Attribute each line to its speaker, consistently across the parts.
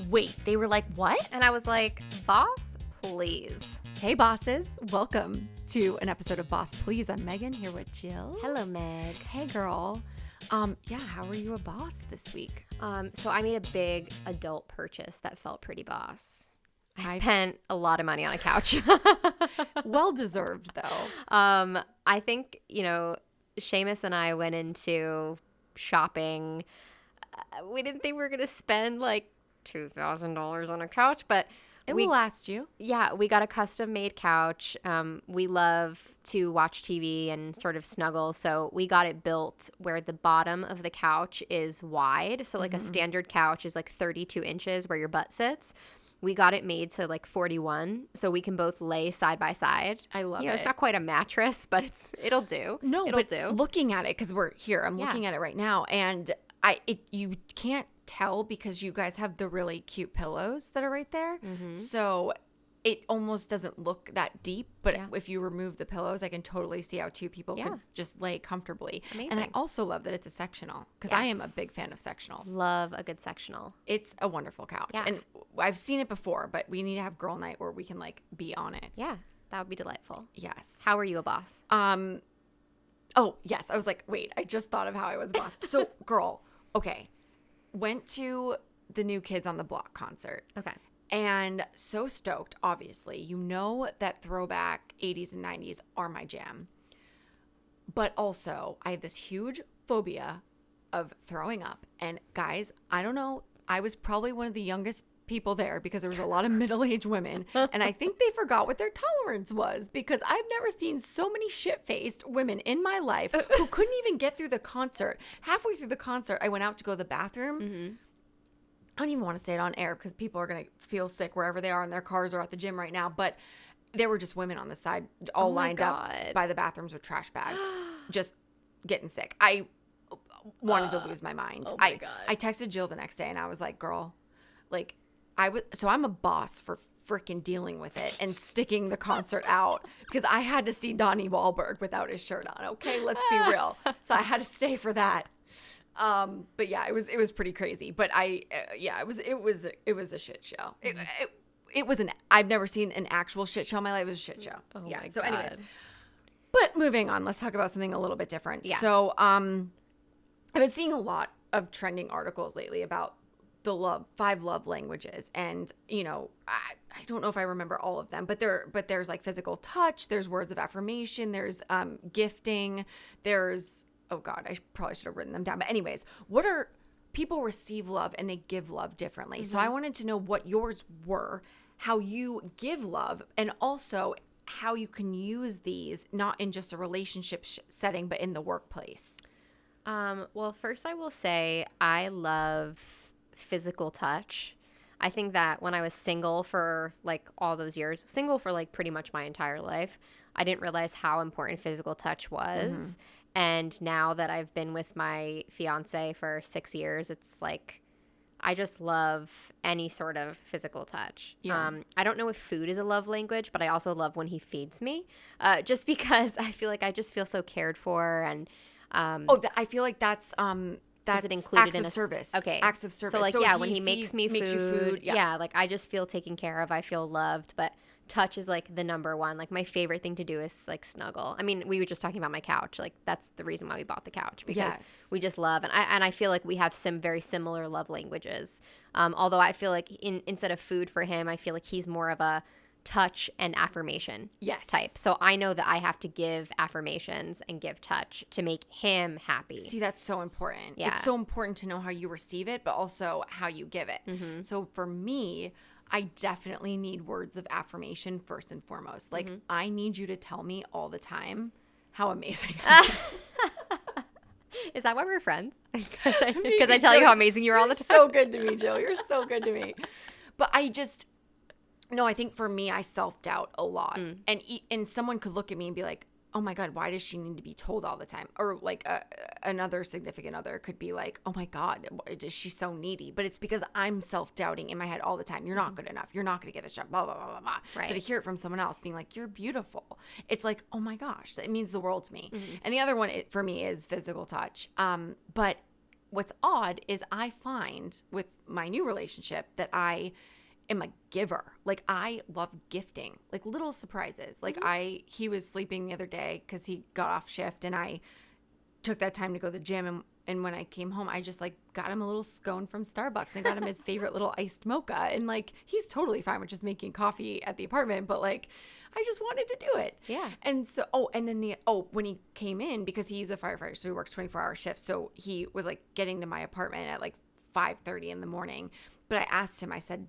Speaker 1: Wait, they were like, what?
Speaker 2: And I was like, boss, please.
Speaker 1: Hey, bosses. Welcome to an episode of Boss Please. I'm Megan here with Jill.
Speaker 2: Hello, Meg.
Speaker 1: Hey, girl. How are you a boss this week?
Speaker 2: So I made a big adult purchase that felt pretty boss. I spent a lot of money on a couch.
Speaker 1: Well deserved, though.
Speaker 2: I think, Seamus and I went into shopping. We didn't think we were going to spend like $2,000 on a couch, but
Speaker 1: it will last you.
Speaker 2: Yeah, we got a custom-made couch. We love to watch TV and sort of snuggle, so we got it built where the bottom of the couch is wide. So like a standard couch is like 32 inches where your butt sits. We got it made to like 41, so we can both lay side by side.
Speaker 1: I love it.
Speaker 2: It's not quite a mattress, but it'll do.
Speaker 1: No,
Speaker 2: it'll
Speaker 1: but
Speaker 2: do.
Speaker 1: Looking at it, because we're here, I'm looking at it right now, and you can't tell because you guys have the really cute pillows that are right there. So it almost doesn't look that deep, but if you remove the pillows, I can totally see how two people could just lay comfortably.
Speaker 2: Amazing.
Speaker 1: And I also love that it's a sectional because I am a big fan of sectionals.
Speaker 2: Love a good sectional.
Speaker 1: It's a wonderful couch.
Speaker 2: Yeah.
Speaker 1: And I've seen it before, but we need to have girl night where we can like be on it.
Speaker 2: Yeah, that would be delightful.
Speaker 1: Yes.
Speaker 2: How are you a boss?
Speaker 1: Oh, yes. I was like, wait, I just thought of how I was a boss. So, girl, okay. Went to the New Kids on the Block concert.
Speaker 2: Okay.
Speaker 1: And so stoked, obviously. You know that throwback 80s and 90s are my jam. But also, I have this huge phobia of throwing up. And guys, I don't know. I was probably one of the youngest people there because there was a lot of middle-aged women. And I think they forgot what their tolerance was because I've never seen so many shit-faced women in my life who couldn't even get through the concert. Halfway through the concert, I went out to go to the bathroom. I don't even want to say it on air because people are going to feel sick wherever they are in their cars or at the gym right now. But there were just women on the side all lined up by the bathrooms with trash bags, just getting sick. I wanted to lose my mind.
Speaker 2: Oh my God.
Speaker 1: I texted Jill the next day and I was like, girl, like so I'm a boss for freaking dealing with it and sticking the concert out because I had to see Donnie Wahlberg without his shirt on. Okay, let's be real. So I had to stay for that. But yeah, it was pretty crazy. But it was a shit show. It was I've never seen an actual shit show in my life. It was a shit show.
Speaker 2: Oh
Speaker 1: yeah.
Speaker 2: my
Speaker 1: So
Speaker 2: God.
Speaker 1: anyways, but moving on, let's talk about something a little bit different.
Speaker 2: Yeah.
Speaker 1: So I've been seeing a lot of trending articles lately about the 5 love languages, and I don't know if I remember all of them, but there's like physical touch, there's words of affirmation, there's gifting, there's oh God, I probably should have written them down. But anyways, people receive love and they give love differently. So I wanted to know what yours were, how you give love, and also how you can use these not in just a relationship setting, but in the workplace.
Speaker 2: Well, first I will say I love physical touch. I think that when I was single for like all those years, single for like pretty much my entire life, I didn't realize how important physical touch was. And now that I've been with my fiance for 6 years, it's like I just love any sort of physical touch.
Speaker 1: Yeah.
Speaker 2: I don't know if food is a love language, but I also love when he feeds me, just because I feel like I just feel so cared for. And
Speaker 1: I feel like that's
Speaker 2: is it included
Speaker 1: acts
Speaker 2: in
Speaker 1: of service.
Speaker 2: Okay.
Speaker 1: Acts of service.
Speaker 2: So like,
Speaker 1: so
Speaker 2: when he makes me
Speaker 1: makes
Speaker 2: food,
Speaker 1: you food.
Speaker 2: yeah, like I just feel taken care of. I feel loved, but touch is like the number one. Like my favorite thing to do is like snuggle. I mean, we were just talking about my couch. Like that's the reason why we bought the couch, because we just love, and I feel like we have some very similar love languages. Although I feel like instead of food for him, I feel like he's more of a touch and affirmation type. So I know that I have to give affirmations and give touch to make him happy.
Speaker 1: See, that's so important.
Speaker 2: Yeah.
Speaker 1: It's so important to know how you receive it, but also how you give it. So for me, I definitely need words of affirmation first and foremost. Like I need you to tell me all the time how amazing I am.
Speaker 2: Is that why we're friends? Because I tell you how amazing you are all the time.
Speaker 1: You're so good to me, Jill. You're so good to me. But I think for me, I self-doubt a lot. And someone could look at me and be like, oh my God, why does she need to be told all the time? Or like another significant other could be like, oh my God, is she so needy? But it's because I'm self-doubting in my head all the time. You're not good enough. You're not going to get this job, blah, blah, blah, blah, blah.
Speaker 2: Right.
Speaker 1: So to hear it from someone else being like, you're beautiful. It's like, oh my gosh, it means the world to me. And the other one for me is physical touch. But what's odd is I find with my new relationship that I am a giver. Like, I love gifting, like little surprises. Like, he was sleeping the other day because he got off shift, and I took that time to go to the gym, and when I came home, I just like got him a little scone from Starbucks and got him his favorite little iced mocha. And like, he's totally fine with just making coffee at the apartment, but like, I just wanted to do it.
Speaker 2: Yeah.
Speaker 1: And so, and then when he came in, because he's a firefighter, so he works 24-hour shifts. So he was like getting to my apartment at like 5:30 in the morning. But I asked him, I said,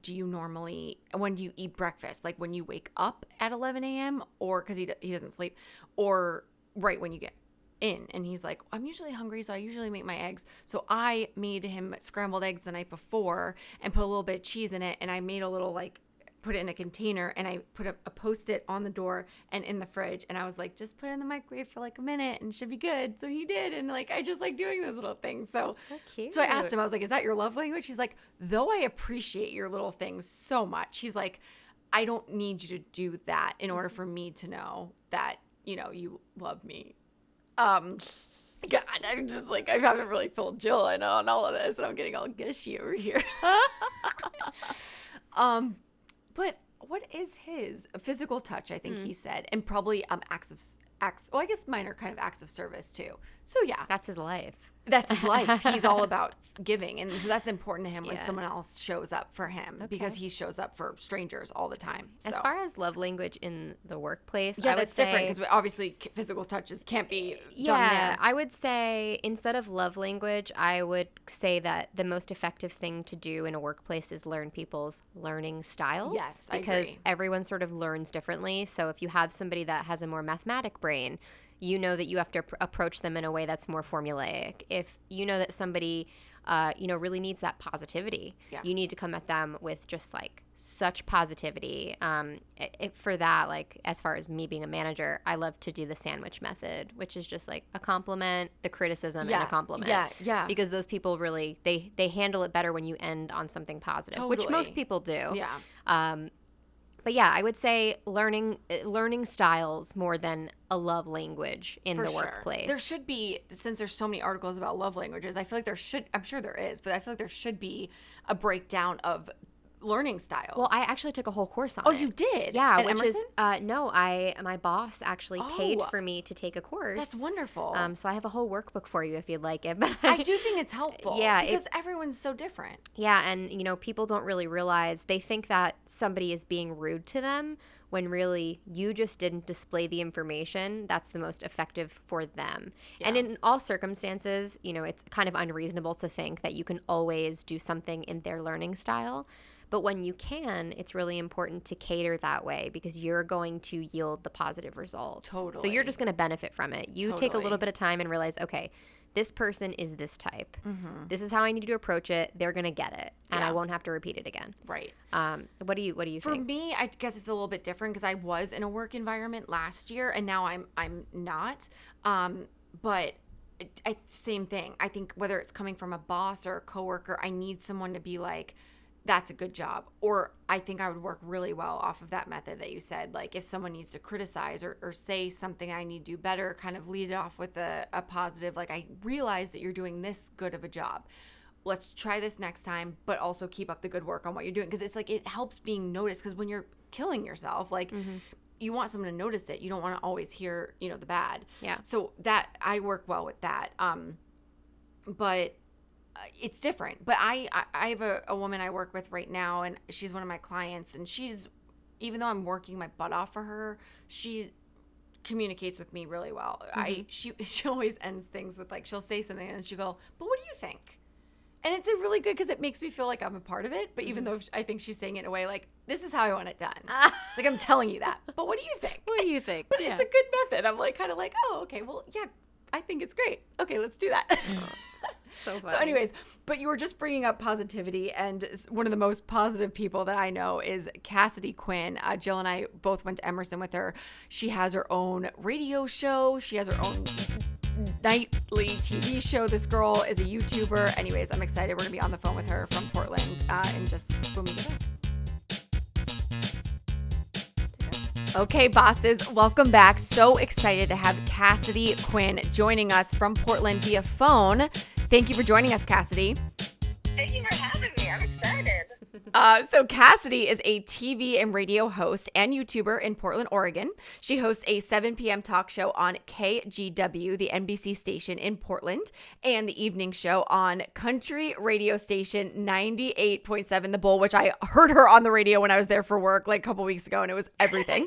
Speaker 1: when do you eat breakfast? Like when you wake up at 11 a.m. or because he doesn't sleep, or right when you get in? And he's like, I'm usually hungry, so I usually make my eggs. So I made him scrambled eggs the night before and put a little bit of cheese in it, and I made a little like put it in a container, and I put a Post-it on the door and in the fridge, and I was like, just put it in the microwave for like a minute and it should be good. So he did, and like I just like doing those little things. So
Speaker 2: cute.
Speaker 1: So I asked him, I was like, is that your love language? He's like, though I appreciate your little things so much, he's like, I don't need you to do that in order for me to know that, you know, you love me. God, I'm just like, I haven't really filled Jill in on all of this, and I'm getting all gushy over here. But what is his physical touch? I think he said, and probably acts. Well, I guess mine are kind of acts of service too. So yeah,
Speaker 2: that's his life.
Speaker 1: That's his life. He's all about giving. And so that's important to him when someone else shows up for him, because he shows up for strangers all the time. So.
Speaker 2: As far as love language in the workplace,
Speaker 1: I would
Speaker 2: that's
Speaker 1: say, different because obviously physical touches can't be done there.
Speaker 2: I would say instead of love language, I would say that the most effective thing to do in a workplace is learn people's learning styles.
Speaker 1: Yes, I agree.
Speaker 2: Because everyone sort of learns differently. So if you have somebody that has a more mathematic brain, you know that you have to approach them in a way that's more formulaic. If you know that somebody, really needs that positivity, you need to come at them with just like such positivity. For that, like as far as me being a manager, I love to do the sandwich method, which is just like a compliment, the criticism, and a compliment.
Speaker 1: Yeah.
Speaker 2: Because those people really, they handle it better when you end on something positive, which most people do.
Speaker 1: Yeah.
Speaker 2: But yeah, I would say learning styles more than a love language in the workplace.
Speaker 1: There should be, since there's so many articles about love languages, I feel like I'm sure there is, but I feel like there should be a breakdown of learning styles.
Speaker 2: Well, I actually took a whole course on it.
Speaker 1: Oh, you did?
Speaker 2: Yeah,
Speaker 1: At
Speaker 2: which
Speaker 1: Emerson?
Speaker 2: is my boss actually paid for me to take a course.
Speaker 1: That's wonderful.
Speaker 2: So I have a whole workbook for you if you'd like it. But
Speaker 1: I do think it's helpful.
Speaker 2: Yeah,
Speaker 1: because everyone's so different.
Speaker 2: Yeah, and people don't really realize, they think that somebody is being rude to them when really you just didn't display the information that's the most effective for them. Yeah. And in all circumstances, it's kind of unreasonable to think that you can always do something in their learning style. But when you can, it's really important to cater that way, because you're going to yield the positive results.
Speaker 1: Totally.
Speaker 2: So you're just going to benefit from it. You take a little bit of time and realize, okay, this person is this type. Mm-hmm. This is how I need to approach it. They're going to get it, and I won't have to repeat it again.
Speaker 1: Right.
Speaker 2: What do you think?
Speaker 1: For me, I guess it's a little bit different, because I was in a work environment last year, and now I'm not. But same thing. I think whether it's coming from a boss or a coworker, I need someone to be like, that's a good job. Or I think I would work really well off of that method that you said. Like if someone needs to criticize or say something I need to do better, kind of lead it off with a positive, like I realize that you're doing this good of a job. Let's try this next time, but also keep up the good work on what you're doing. Because it's like it helps being noticed, because when you're killing yourself, like you want someone to notice it. You don't want to always hear, the bad.
Speaker 2: Yeah.
Speaker 1: So that I work well with that. But it's different. But I have a woman I work with right now, and she's one of my clients, and even though I'm working my butt off for her, she communicates with me really well. She always ends things with like, she'll say something and she'll go, but what do you think? And it's a really good, because it makes me feel like I'm a part of it. But even though I think she's saying it in a way like, this is how I want it done. Like, I'm telling you that. But what do you think?
Speaker 2: What do you think?
Speaker 1: But it's a good method. I'm like, kind of like, oh, okay, well, yeah, I think it's great. Okay, let's do that.
Speaker 2: So funny.
Speaker 1: So anyways, but you were just bringing up positivity, and one of the most positive people that I know is Cassidy Quinn. Jill and I both went to Emerson with her. She has her own radio show. She has her own nightly TV show. This girl is a YouTuber. Anyways, I'm excited. We're going to be on the phone with her from Portland and just when we get back. Okay, bosses, welcome back. So excited to have Cassidy Quinn joining us from Portland via phone. Thank you for joining us, Cassidy.
Speaker 3: Thank you for having me. I'm excited.
Speaker 1: So Cassidy is a TV and radio host and YouTuber in Portland, Oregon. She hosts a 7 p.m. talk show on KGW, the NBC station in Portland, and the evening show on country radio station 98.7 The Bull, which I heard her on the radio when I was there for work like a couple weeks ago, and it was everything.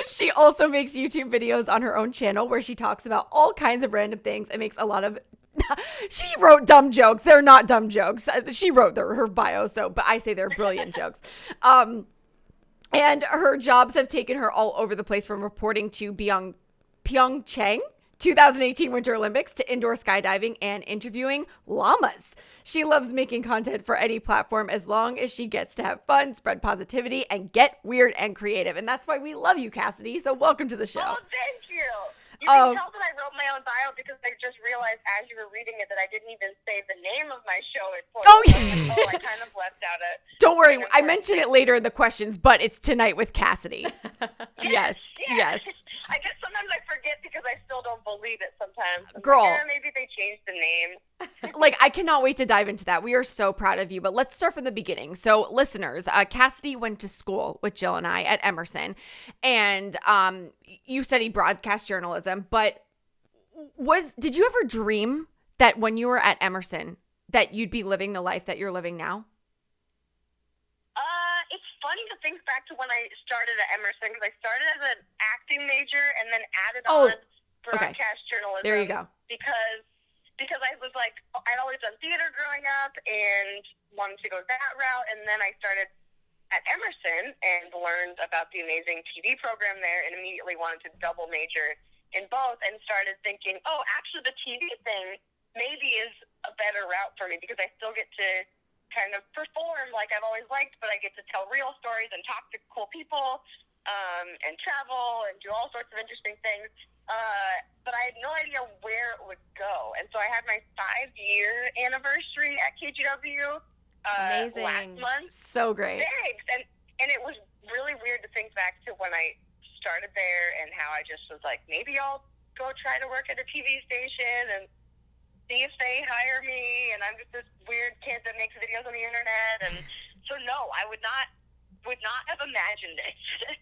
Speaker 1: She also makes YouTube videos on her own channel where she talks about all kinds of random things and makes a lot of she wrote dumb jokes. They're not dumb jokes. She wrote her bio, but I say they're brilliant jokes. And her jobs have taken her all over the place, from reporting to Pyeongchang 2018 Winter Olympics to indoor skydiving and interviewing llamas. She loves making content for any platform as long as she gets to have fun, spread positivity, and get weird and creative. And that's why we love you, Cassidy. So welcome to the show.
Speaker 3: Oh, thank you. You can tell that I wrote my own bio because I just realized as you were reading it that I didn't even say the name of my show at Portland.
Speaker 1: Oh, yeah.
Speaker 3: I kind of left out a...
Speaker 1: Don't worry. I mention it later in the questions, but it's Tonight with Cassidy. Yes.
Speaker 3: I guess sometimes I forget because I still don't believe it sometimes.
Speaker 1: Girl.
Speaker 3: Maybe they changed the name.
Speaker 1: I cannot wait to dive into that. We are so proud of you, but let's start from the beginning. So listeners, Cassidy went to school with Jill and I at Emerson, and you studied broadcast journalism, but did you ever dream that when you were at Emerson that you'd be living the life that you're living now?
Speaker 3: It's funny to think back to when I started at Emerson, because I started as an acting major and then added on broadcast journalism.
Speaker 1: There you go.
Speaker 3: Because I was like, I'd always done theater growing up and wanted to go that route, and then I started at Emerson and learned about the amazing TV program there and immediately wanted to double major in both, and started thinking, actually the TV thing maybe is a better route for me because I still get to kind of perform like I've always liked, but I get to tell real stories and talk to cool people and travel and do all sorts of interesting things. But I had no idea where it would go. And so I had my 5-year anniversary at KGW
Speaker 2: Amazing.
Speaker 3: Last month.
Speaker 1: So great.
Speaker 3: Thanks. And it was really weird to think back to when I started there and how I just was like, maybe I'll go try to work at a TV station and see if they hire me, and I'm just this weird kid that makes videos on the internet. And so no, I would not have imagined it.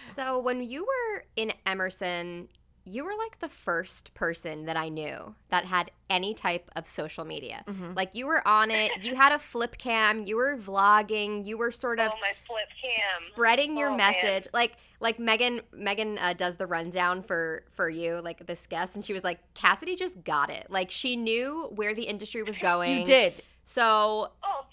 Speaker 2: So when you were in Emerson, you were like the first person that I knew that had any type of social media. Mm-hmm. Like you were on it, you had a flip cam, you were vlogging, you were sort of
Speaker 3: my flip cam.
Speaker 2: Spreading your message. Man. Like Meghan does the rundown for you, like this guest, and she was like, Cassidy just got it. Like she knew where the industry was going.
Speaker 1: You did.
Speaker 2: So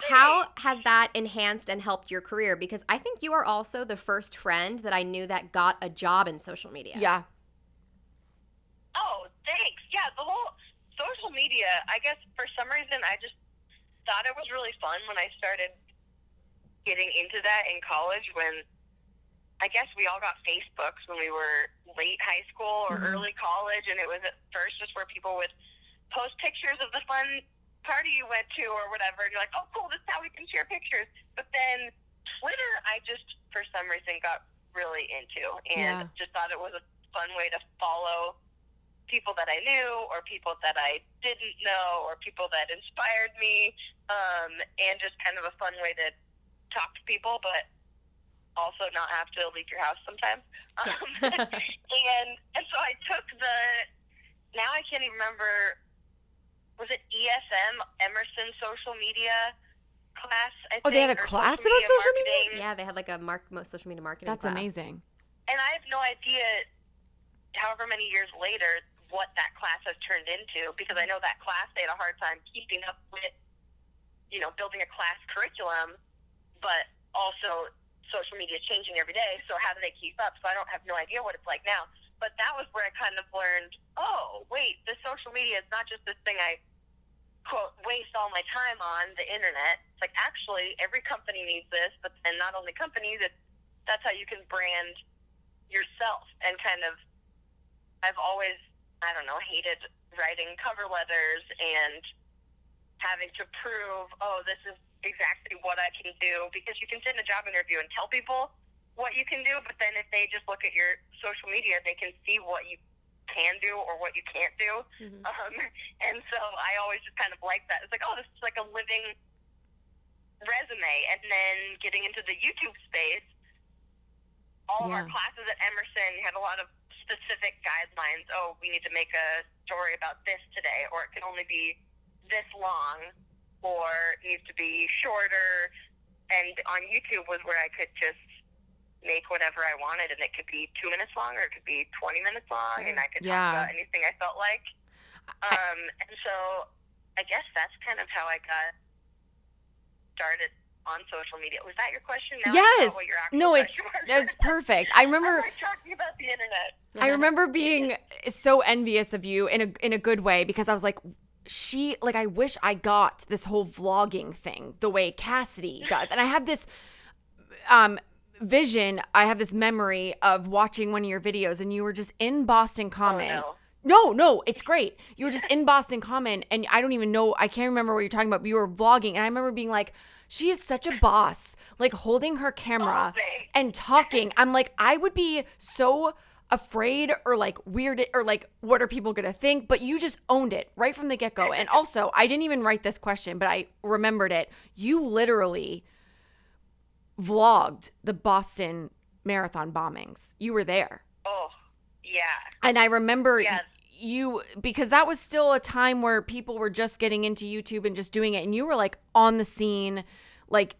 Speaker 2: how has that enhanced and helped your career? Because I think you are also the first friend that I knew that got a job in social media.
Speaker 1: Yeah.
Speaker 3: Oh, thanks. Yeah, the whole social media, I guess for some reason I just thought it was really fun when I started getting into that in college, when I guess we all got Facebooks when we were late high school or early college, and it was at first just where people would post pictures of the fun party you went to or whatever, and you're like, oh, cool, this is how we can share pictures. But then Twitter, I just, for some reason, got really into, and just thought it was a fun way to follow people that I knew or people that I didn't know or people that inspired me, and just kind of a fun way to talk to people, but also not have to leave your house sometimes. And so I took now I can't even remember, was it ESM, Emerson Social Media class, I think?
Speaker 1: Oh, they had a class about social media?
Speaker 2: Yeah, they had like a social media marketing
Speaker 1: That's
Speaker 2: class.
Speaker 1: Amazing.
Speaker 3: And I have no idea, however many years later, what that class has turned into, because I know that class, they had a hard time keeping up with, building a class curriculum, but also social media is changing every day, so how do they keep up? So I don't have no idea what it's like now. But that was where I kind of learned, oh, wait, the social media is not just this thing I, quote, waste all my time on, the internet. It's like, actually, every company needs this, but then not only companies, that's how you can brand yourself. And kind of, I've always, hated writing cover letters and having to prove, oh, this is exactly what I can do, because you can sit in a job interview and tell people what you can do, but then if they just look at your social media, they can see what you can do or what you can't do. And so I always just kind of like that. It's like, oh, this is like a living resume. And then getting into the YouTube space, all of our classes at Emerson had a lot of specific guidelines. Oh, we need to make a story about this today, or it can only be this long, or it needs to be shorter. And on YouTube was where I could just make whatever I wanted, and it could be 2 minutes long, or it could be 20 minutes long, and I could talk about anything I felt like. And so I guess that's kind of how I got started on social media. Was that your question? Now
Speaker 1: yes.
Speaker 3: What your
Speaker 1: no, it's perfect. I remember
Speaker 3: I like talking about the internet.
Speaker 1: I remember being so envious of you in a good way, because I was like, I wish I got this whole vlogging thing the way Cassidy does. And I have this vision, I have this memory of watching one of your videos, and you were just in Boston Common.
Speaker 3: Oh, no.
Speaker 1: No, it's great. You were just in Boston Common, and I don't even know, I can't remember what you're talking about, but you were vlogging, and I remember being like, she is such a boss, like holding her camera and talking. I'm like, I would be so afraid or like weird or like, what are people going to think? But you just owned it right from the get-go. And also, I didn't even write this question, but I remembered it. You literally vlogged the Boston Marathon bombings. You were there.
Speaker 3: Oh, yeah.
Speaker 1: And I remember you, because that was still a time where people were just getting into YouTube and just doing it. And you were like on the scene, like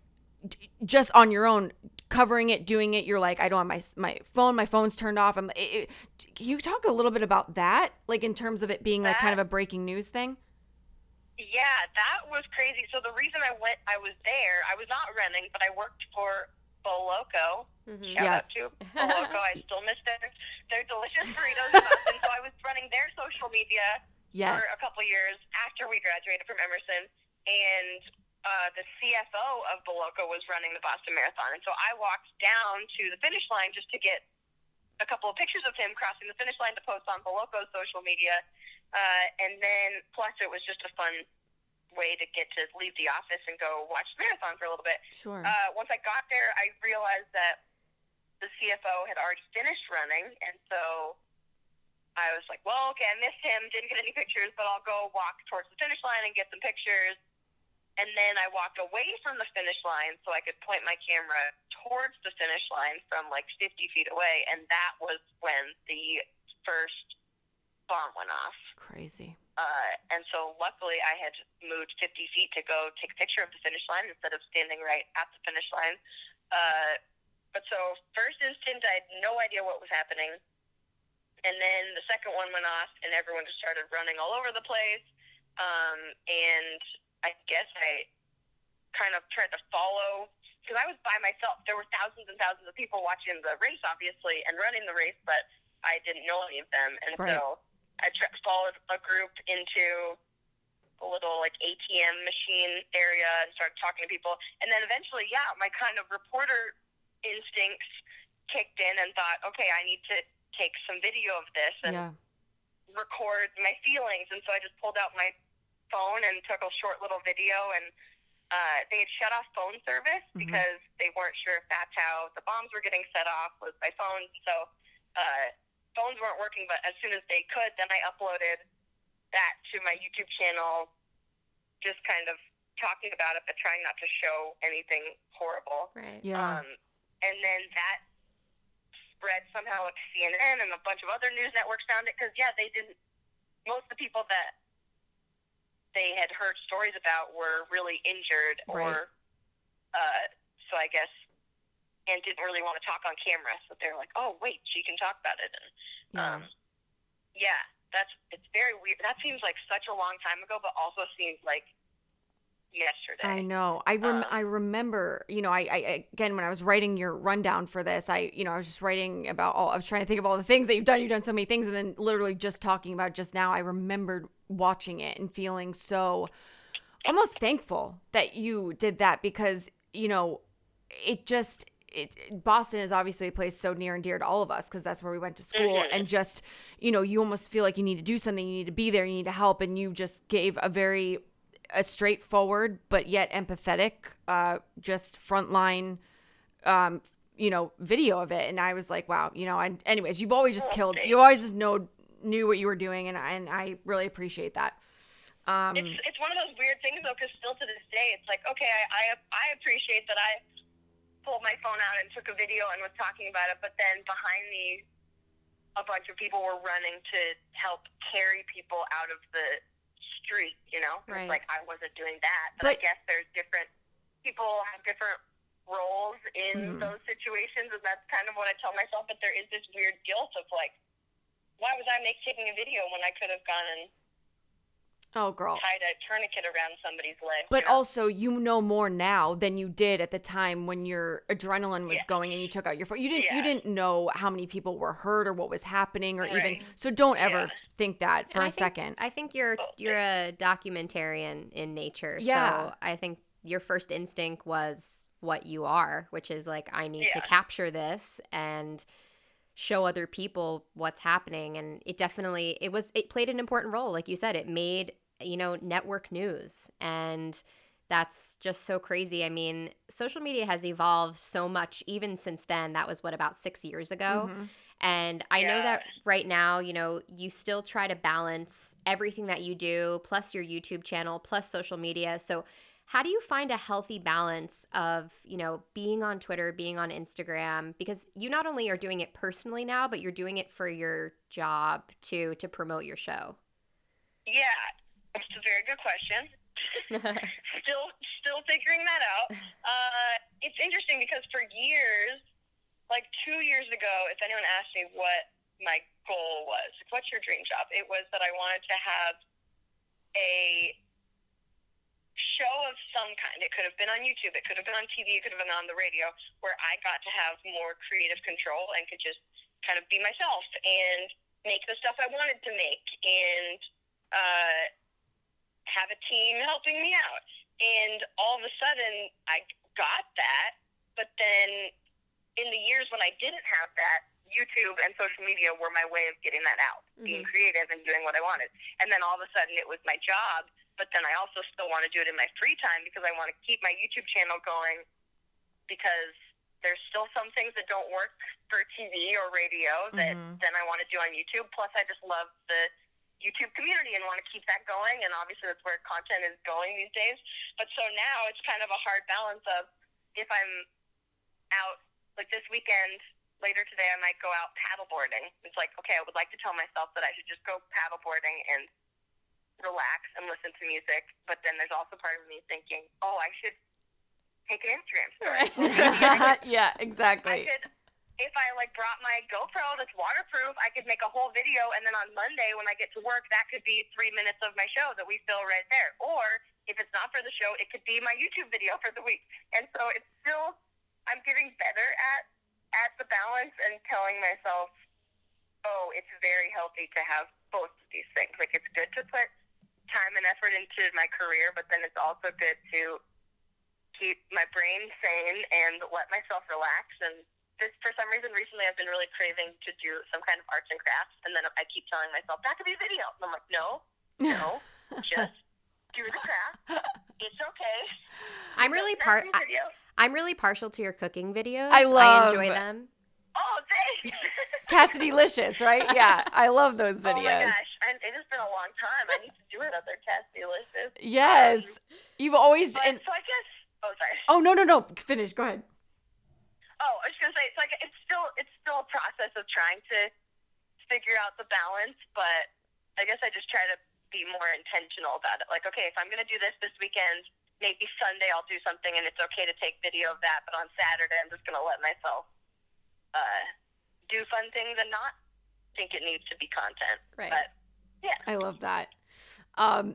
Speaker 1: just on your own, covering it, doing it. You're like, I don't have my phone. My phone's turned off. Can you talk a little bit about that? Like in terms of it being like kind of a breaking news thing?
Speaker 3: Yeah, that was crazy. So the reason I was there, I was not running, but I worked for Boloco. Shout out to Boloco. I still miss their delicious burritos. And so I was running their social media for a couple years after we graduated from Emerson. And the CFO of Boloco was running the Boston Marathon. And so I walked down to the finish line just to get a couple of pictures of him crossing the finish line to post on Boloco's social media. And then, plus, it was just a fun way to get to leave the office and go watch the marathon for a little bit.
Speaker 1: Sure.
Speaker 3: Once I got there, I realized that the CFO had already finished running, and so I was like, well, okay, I missed him, didn't get any pictures, but I'll go walk towards the finish line and get some pictures. And then I walked away from the finish line so I could point my camera towards the finish line from like 50 feet away, and that was when the first bomb went off.
Speaker 1: Crazy.
Speaker 3: And so luckily I had moved 50 feet to go take a picture of the finish line instead of standing right at the finish line. But so first instant, I had no idea what was happening. And then the second one went off and everyone just started running all over the place. And I guess I kind of tried to follow, because I was by myself. There were thousands and thousands of people watching the race, obviously, and running the race, but I didn't know any of them. And so I followed a group into a little like ATM machine area and started talking to people. And then eventually, my kind of reporter instincts kicked in and thought, okay, I need to take some video of this and record my feelings. And so I just pulled out my phone and took a short little video. And they had shut off phone service because they weren't sure if that's how the bombs were getting set off, was by phones. And so phones weren't working, but as soon as they could, then I uploaded that to my YouTube channel, just kind of talking about it, but trying not to show anything horrible.
Speaker 2: Right.
Speaker 1: Yeah.
Speaker 3: And then that spread somehow to CNN, and a bunch of other news networks found it, because, they didn't, most of the people that they had heard stories about were really injured or, so I guess, and didn't really want to talk on camera. So they're like, oh, wait, she can talk about it. And, it's very weird. That seems like such a long time ago, but also seems like yesterday.
Speaker 1: I know. I remember, I again, when I was writing your rundown for this, I was just writing about I was trying to think of all the things that you've done. You've done so many things. And then literally just talking about just now, I remembered watching it and feeling so almost thankful that you did that, because, Boston is obviously a place so near and dear to all of us, because that's where we went to school. And just, you almost feel like you need to do something, you need to be there, you need to help. And you just gave a straightforward, but yet empathetic, just frontline, video of it. And I was like, wow, and anyways, you've always just killed, you always just knew what you were doing, and I really appreciate that.
Speaker 3: It's one of those weird things though, because still to this day, it's like, okay, I appreciate that I pulled my phone out and took a video and was talking about it, but then behind me, a bunch of people were running to help carry people out of the street, you know?
Speaker 2: Right.
Speaker 3: It's like, I wasn't doing that. But I guess there's different people have different roles in those situations, and that's kind of what I tell myself. But there is this weird guilt of like, why was I taking a video when I could have gone and tied a tourniquet around somebody's leg?
Speaker 1: But also, you know more now than you did at the time when your adrenaline was going and you took out your phone. You didn't know how many people were hurt or what was happening or even. So don't ever think that for a second.
Speaker 2: I think you're a documentarian in nature.
Speaker 1: Yeah.
Speaker 2: So I think your first instinct was what you are, which is like, I need to capture this and show other people what's happening. And it played an important role. Like you said, it made, network news. And that's just so crazy. I mean, social media has evolved so much even since then. That was about 6 years ago. And I know that right now, you still try to balance everything that you do, plus your YouTube channel, plus social media. So how do you find a healthy balance of, being on Twitter, being on Instagram? Because you not only are doing it personally now, but you're doing it for your job to promote your show.
Speaker 3: Yeah, it's a very good question. Still figuring that out. It's interesting because for years, like 2 years ago, if anyone asked me what my goal was, what's your dream job? It was that I wanted to have a show of some kind. It could have been on YouTube, it could have been on TV, it could have been on the radio, where I got to have more creative control and could just kind of be myself and make the stuff I wanted to make and have a team helping me out. And all of a sudden, I got that, but then in the years when I didn't have that, YouTube and social media were my way of getting that out, being creative and doing what I wanted. And then all of a sudden, it was my job, but then I also still want to do it in my free time because I want to keep my YouTube channel going, because there's still some things that don't work for TV or radio that then I want to do on YouTube. Plus, I just love the YouTube community and want to keep that going, and obviously that's where content is going these days. But so now it's kind of a hard balance of, if I'm out, like this weekend, later today I might go out paddleboarding. It's like, okay, I would like to tell myself that I should just go paddleboarding and relax and listen to music, but then there's also part of me thinking, oh, I should take an Instagram story.
Speaker 1: Yeah, exactly.
Speaker 3: If I brought my GoPro that's waterproof, I could make a whole video, and then on Monday when I get to work, that could be 3 minutes of my show that we film right there. Or if it's not for the show, it could be my YouTube video for the week. And so it's still, I'm getting better at the balance and telling myself, oh, it's very healthy to have both of these things. Like, it's good to put time and effort into my career, but then it's also good to keep my brain sane and let myself relax. And for some reason, recently I've been really craving to do some kind of arts and crafts, and then I keep telling myself, that could be a video. And I'm like, no, just do the craft. It's okay.
Speaker 2: I'm really partial to your cooking videos.
Speaker 1: I
Speaker 2: enjoy them.
Speaker 3: Oh, thanks.
Speaker 1: Cassidy-licious, right? Yeah, I love those videos.
Speaker 3: Oh my gosh, it has been a long time. I need to do another Cassidy-licious.
Speaker 1: Yes, you've always.
Speaker 3: So I guess. Oh, sorry.
Speaker 1: Oh no! Finish. Go ahead.
Speaker 3: Oh, I was gonna say, it's still a process of trying to figure out the balance, but I guess I just try to be more intentional about it. Like, okay, if I'm gonna do this weekend, maybe Sunday I'll do something, and it's okay to take video of that. But on Saturday, I'm just gonna let myself do fun things and not think it needs to be content.
Speaker 2: Right.
Speaker 3: But yeah,
Speaker 1: I love that.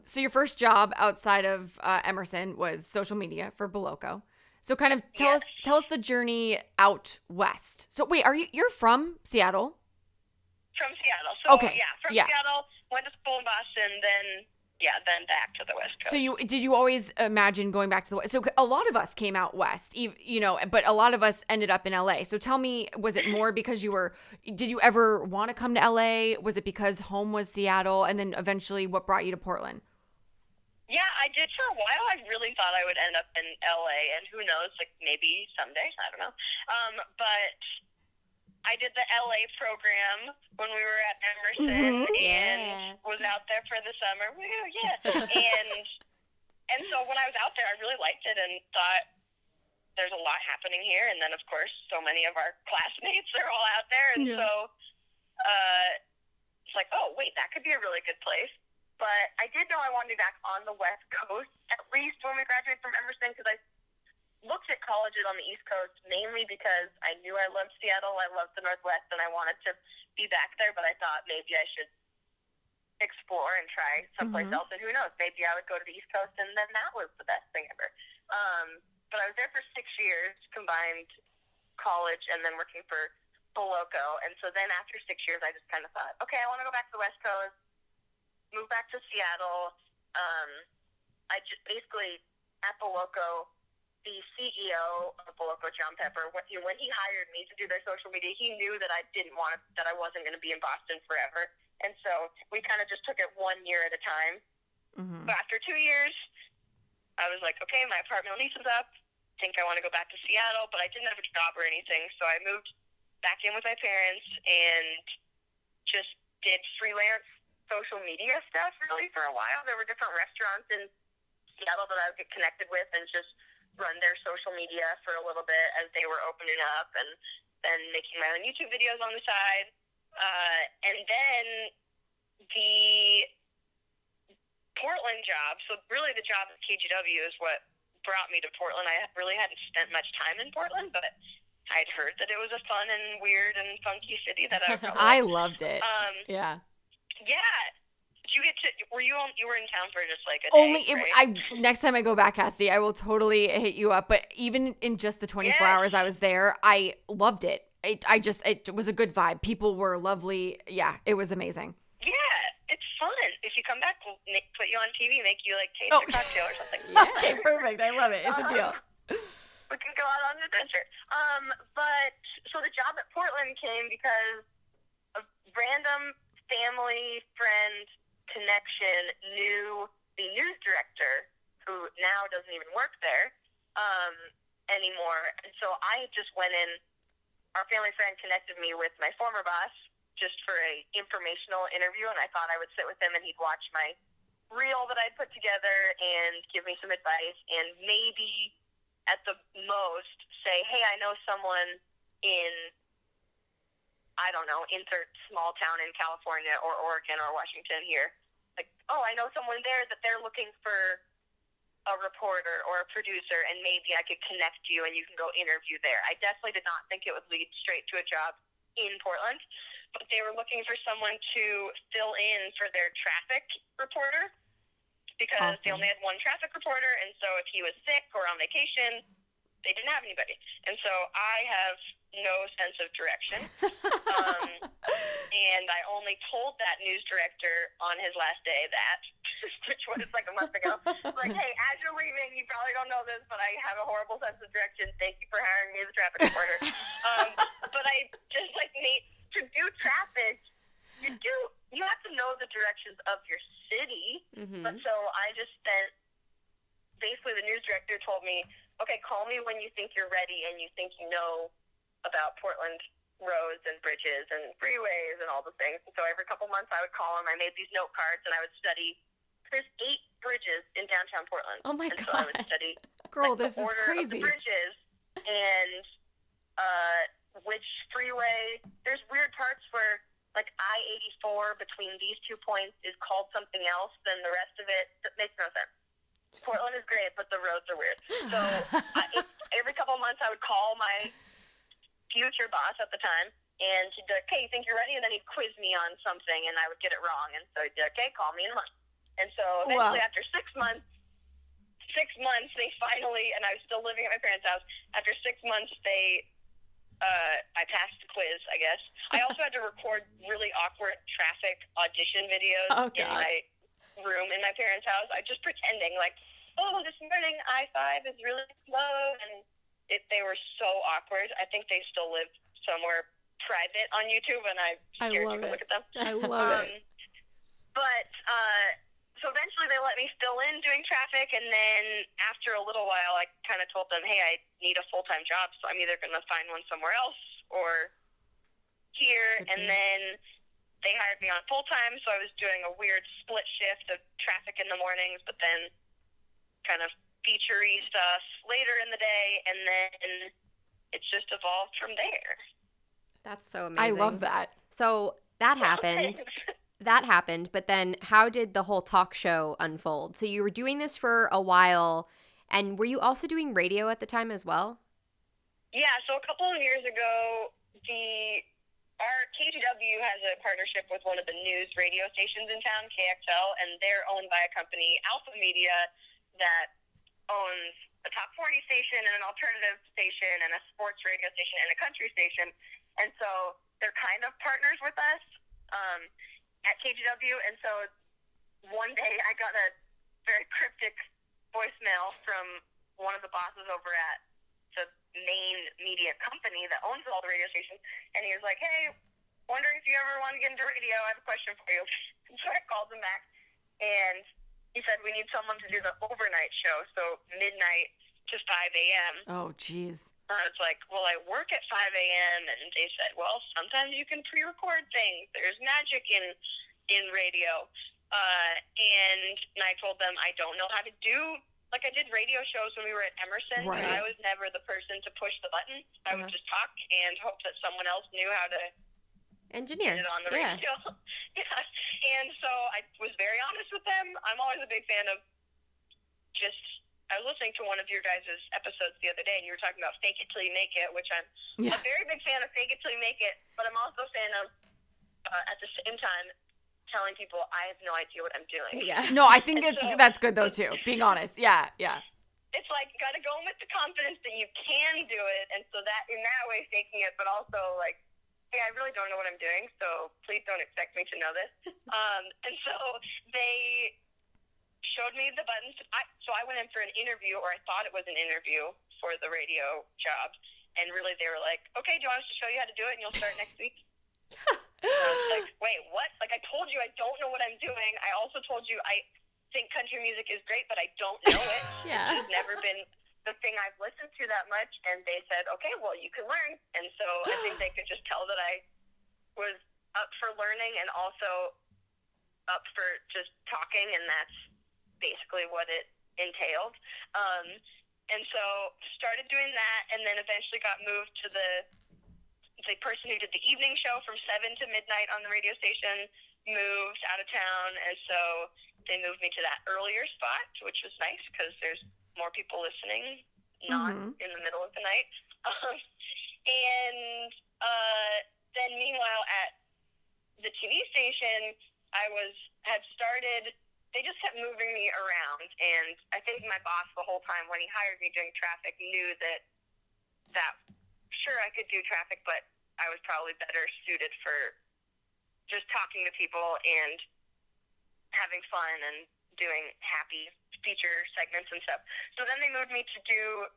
Speaker 1: So your first job outside of Emerson was social media for Beloco. So kind of tell us the journey out west. So wait, you're from Seattle?
Speaker 3: From Seattle. So
Speaker 1: okay.
Speaker 3: Seattle, went to school in Boston, then back to the West Coast.
Speaker 1: So did you always imagine going back to the West? So a lot of us came out west, but a lot of us ended up in LA. So tell me, was it more because did you ever want to come to LA? Was it because home was Seattle, and then eventually what brought you to Portland?
Speaker 3: Yeah, I did for a while. I really thought I would end up in LA, and who knows, maybe someday, I don't know. But I did the LA program when we were at Emerson and was out there for the summer. Woo, yeah. and so when I was out there, I really liked it and thought there's a lot happening here. And then, of course, so many of our classmates are all out there. And so it's like, oh, wait, that could be a really good place. But I did know I wanted to be back on the West Coast, at least when we graduated from Emerson, because I looked at colleges on the East Coast mainly because I knew I loved Seattle, I loved the Northwest, and I wanted to be back there, but I thought maybe I should explore and try someplace else, and who knows, maybe I would go to the East Coast, and then that was the best thing ever. But I was there for 6 years, combined college and then working for Boloco, and so then after 6 years, I just kind of thought, okay, I want to go back to the West Coast, move back to Seattle. I just basically, at Boloco, the CEO of Boloco, John Pepper, when he hired me to do their social media, he knew that I wasn't going to be in Boston forever. And so we kind of just took it 1 year at a time. But after 2 years, I was like, okay, my apartment lease is up. I think I want to go back to Seattle, but I didn't have a job or anything. So I moved back in with my parents and just did freelance social media stuff really for a while. There were different restaurants in Seattle that I would get connected with and just run their social media for a little bit as they were opening up, and then making my own YouTube videos on the side. And then the Portland job, so really the job at KGW is what brought me to Portland. I really hadn't spent much time in Portland, but I'd heard that it was a fun and weird and funky city that I felt
Speaker 1: I loved it.
Speaker 3: Yeah. Did you get to? You were in town for just like a
Speaker 1: day,
Speaker 3: right?
Speaker 1: Next time I go back, Cassidy, I will totally hit you up. But even in just the 24 hours I was there, I loved it. It was a good vibe. People were lovely. Yeah, it was amazing.
Speaker 3: Yeah, it's fun. If you come back, we'll put you on TV, make you like taste a cocktail or something.
Speaker 1: Okay, perfect. I love it. It's a deal.
Speaker 3: We can go out on an adventure. But so the job at Portland came because a random family friend connection knew the news director, who now doesn't even work there anymore. And so I just went in. Our family friend connected me with my former boss just for a informational interview, and I thought I would sit with him and he'd watch my reel that I'd put together and give me some advice, and maybe at the most say, hey, I know someone in, I don't know, insert small town in California or Oregon or Washington here. Like, oh, I know someone there that they're looking for a reporter or a producer, and maybe I could connect you and you can go interview there. I definitely did not think it would lead straight to a job in Portland, but they were looking for someone to fill in for their traffic reporter because they only had one traffic reporter, and so if he was sick or on vacation, they didn't have anybody. And so I have no sense of direction. And I only told that news director on his last day that, which was like a month ago, like, hey, as you're leaving, you probably don't know this, but I have a horrible sense of direction. Thank you for hiring me as a traffic reporter. But I just like to do traffic, you have to know the directions of your city. But so I just spent, basically the news director told me, okay, call me when you think you're ready and you think you know about Portland roads and bridges and freeways and all the things. And so every couple months I would call him. I made these note cards and I would study. There's 8 bridges in downtown Portland.
Speaker 2: Oh my
Speaker 3: God.
Speaker 2: So
Speaker 3: I would study
Speaker 1: this
Speaker 3: the
Speaker 1: is
Speaker 3: order
Speaker 1: crazy.
Speaker 3: of the bridges and which freeway. There's weird parts where like I-84 between these 2 points is called something else than the rest of it. That makes no sense. Portland is great, but the roads are weird. So every couple of months I would call my future boss at the time, and he'd be like, okay, you think you're ready? And then he'd quiz me on something, and I would get it wrong. And so he'd be like, okay, call me in a month. And so eventually after 6 months, they finally, and I was still living at my parents' house, after 6 months, I passed the quiz, I guess. I also had to record really awkward traffic audition videos in my room in my parents' house. I just pretending like, oh, this morning I-5 is really slow, and they were so awkward. I think they still live somewhere private on YouTube, and I'm scared to look at them.
Speaker 1: I love it.
Speaker 3: But so eventually they let me fill in doing traffic, and then after a little while, I kind of told them, hey, I need a full-time job, so I'm either going to find one somewhere else or here, and then they hired me on full-time, so I was doing a weird split shift of traffic in the mornings, but then kind of feature-y stuff later in the day, and then it's just evolved from there.
Speaker 2: That's so amazing.
Speaker 1: I love that.
Speaker 2: So that happened. That happened, but then how did the whole talk show unfold? So you were doing this for a while, and were you also doing radio at the time as well?
Speaker 3: Yeah, so a couple of years ago, our KGW has a partnership with one of the news radio stations in town, KXL, and they're owned by a company, Alpha Media, that owns a top 40 station and an alternative station and a sports radio station and a country station. And so they're kind of partners with us at KGW. And so one day I got a very cryptic voicemail from one of the bosses over at the main media company that owns all the radio stations, and he was like, "Hey, wondering if you ever want to get into radio, I have a question for you." So I called him back, and he said, "We need someone to do the overnight show, so midnight to 5 a.m.
Speaker 1: Oh, jeez.
Speaker 3: I was like, "Well, I work at 5 a.m., and they said, "Well, sometimes you can pre-record things. There's magic in radio." And I told them I don't know how to do. Like, I did radio shows when we were at Emerson,
Speaker 1: right.
Speaker 3: But I was never the person to push the button. I would just talk and hope that someone else knew how to
Speaker 2: engineer
Speaker 3: get it on the radio. Yeah. And so I was very honest with them. I'm always a big fan of I was listening to one of your guys' episodes the other day, and you were talking about fake it till you make it, which I'm a very big fan of fake it till you make it, but I'm also a fan of, at the same time, telling people I have no idea what I'm doing.
Speaker 2: Yeah.
Speaker 1: No, I think that's good though too. Being honest. Yeah.
Speaker 3: It's like, you gotta go in with the confidence that you can do it, and so that in that way faking it, but also like, hey, I really don't know what I'm doing, so please don't expect me to know this. And so they showed me the buttons. So I went in for an interview, or I thought it was an interview for the radio job, and really they were like, "Okay, do you want us to show you how to do it, and you'll start next week?" I was like, wait, what? Like, I told you I don't know what I'm doing. I also told you I think country music is great, but I don't know it.
Speaker 2: Yeah.
Speaker 3: It's never been the thing I've listened to that much. And they said, okay, well, you can learn. And so I think they could just tell that I was up for learning and also up for just talking, and that's basically what it entailed. And so started doing that, and then eventually got moved to the person who did the evening show from 7 to midnight on the radio station moved out of town, and so they moved me to that earlier spot, which was nice because there's more people listening, not in the middle of the night. And then meanwhile at the TV station, they just kept moving me around, and I think my boss the whole time when he hired me doing traffic knew that sure I could do traffic, but I was probably better suited for just talking to people and having fun and doing happy feature segments and stuff. So then they moved me to do